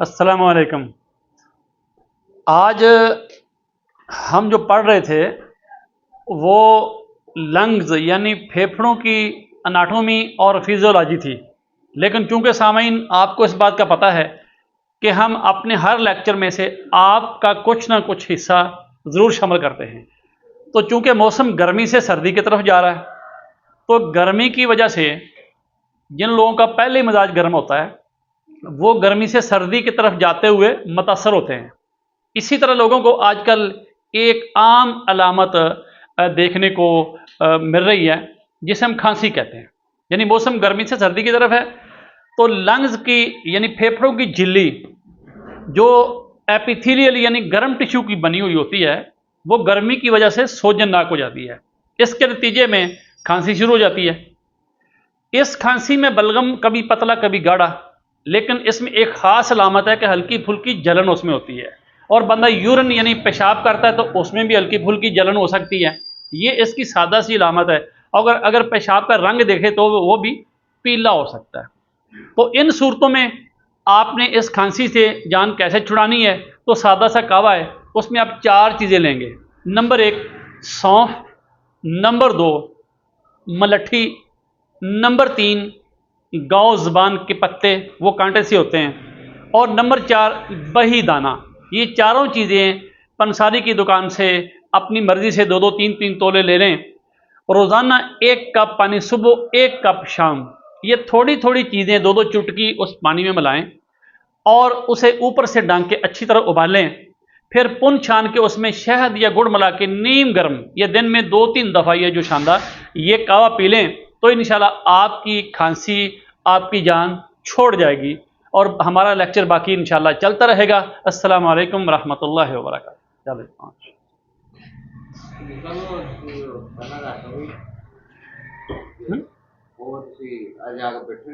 अस्सलामु अलैकुम। आज हम जो पढ़ रहे थे वो लंग्स यानी फेफड़ों की अनाटोमी और फिजियोलॉजी थी। लेकिन चूंकि सामीन आपको इस बात का पता है कि हम अपने हर लेक्चर में से आपका कुछ ना कुछ हिस्सा ज़रूर शामिल करते हैं। तो चूंकि मौसम गर्मी से सर्दी की तरफ जा रहा है, तो गर्मी की वजह से जिन लोगों का पहले ही मिजाज गर्म होता है वो गर्मी से सर्दी की तरफ जाते हुए मुतासर होते हैं। इसी तरह लोगों को आजकल एक आम अलामत देखने को मिल रही है जिसे हम खांसी कहते हैं। यानी मौसम गर्मी से सर्दी की तरफ है तो लंग्स की यानी फेफड़ों की झिल्ली जो एपिथेलियल यानी गर्म टिश्यू की बनी हुई होती है वो गर्मी की वजह से सोजननाक हो जाती है। इसके नतीजे में खांसी शुरू हो जाती है। इस खांसी में बलगम कभी पतला कभी गाढ़ा, लेकिन इसमें एक खास अलामत है कि हल्की फुल्की जलन उसमें होती है। और बंदा यूरिन यानी पेशाब करता है तो उसमें भी हल्की फुल्की जलन हो सकती है। ये इसकी सादा सी अलामत है। अगर अगर पेशाब का रंग देखे तो वो भी पीला हो सकता है। तो इन सूरतों में आपने इस खांसी से जान कैसे छुड़ानी है, तो सादा सा कावा है, उसमें आप 4 चीज़ें लेंगे। नंबर 1 सौंफ, नंबर 2 मलट्ठी, नंबर 3 गाँव ज़बान के पत्ते, वो कांटे से होते हैं, और नंबर 4 बही दाना। ये चारों चीज़ें पंसारी की दुकान से अपनी मर्जी से 2-2 3-3 तोले ले लें। रोज़ाना 1 कप पानी सुबह, 1 कप शाम। ये थोड़ी थोड़ी चीज़ें 2-2 चुटकी उस पानी में मिलाएं और उसे ऊपर से डांग के अच्छी तरह उबालें। फिर पुन छान के उसमें शहद या गुड़ मिला के नीम गर्म, ये दिन में 2-3 दफ़ा, ये जो शानदार ये कावा पी लें तो इंशाल्लाह आपकी खांसी, आपकी जान छोड़ जाएगी। और हमारा लेक्चर बाकी इंशाल्लाह चलता रहेगा। अस्सलामु अलैकुम रहमतुल्लाहि व बरकातहू। चलो 5 और आज आगे बैठे